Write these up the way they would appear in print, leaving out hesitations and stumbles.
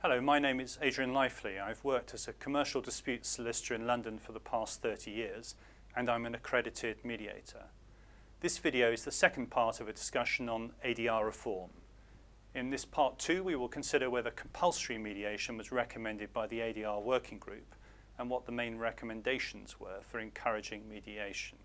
Hello, my name is Adrian Lifely. I've worked as a commercial dispute solicitor in London for the past 30 years, and I'm an accredited mediator. This video is the second part of a discussion on ADR reform. In this part 2, we will consider whether compulsory mediation was recommended by the ADR working group and what the main recommendations were for encouraging mediation.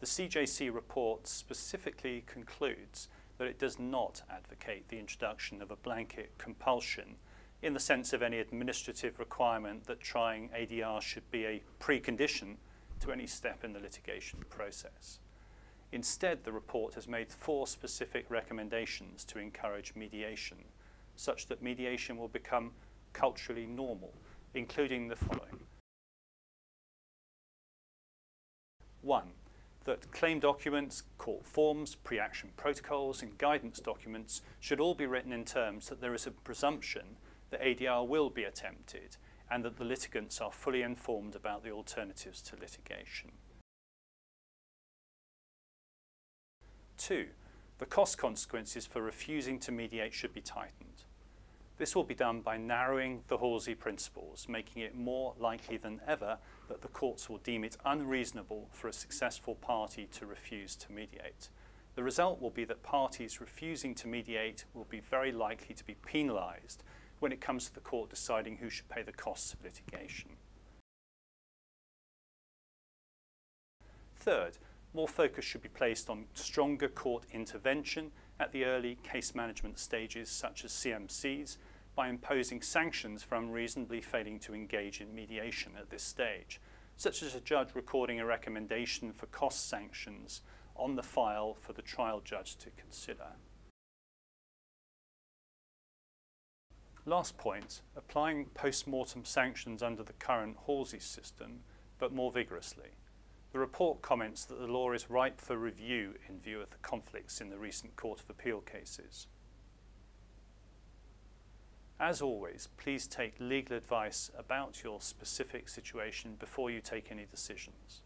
The CJC report specifically concludes that it does not advocate the introduction of a blanket compulsion in the sense of any administrative requirement that trying ADR should be a precondition to any step in the litigation process. Instead, the report has made 4 specific recommendations to encourage mediation, such that mediation will become culturally normal, including the following. 1. That claim documents, court forms, pre-action protocols and guidance documents should all be written in terms that there is a presumption that ADR will be attempted and that the litigants are fully informed about the alternatives to litigation. 2. The cost consequences for refusing to mediate should be tightened. This will be done by narrowing the Halsey principles, making it more likely than ever that the courts will deem it unreasonable for a successful party to refuse to mediate. The result will be that parties refusing to mediate will be very likely to be penalised when it comes to the court deciding who should pay the costs of litigation. 3rd, more focus should be placed on stronger court intervention at the early case management stages, such as CMCs, by imposing sanctions for unreasonably failing to engage in mediation at this stage, such as a judge recording a recommendation for cost sanctions on the file for the trial judge to consider. Last point, applying post-mortem sanctions under the current Halsey system, but more vigorously. The report comments that the law is ripe for review in view of the conflicts in the recent Court of Appeal cases. As always, please take legal advice about your specific situation before you take any decisions.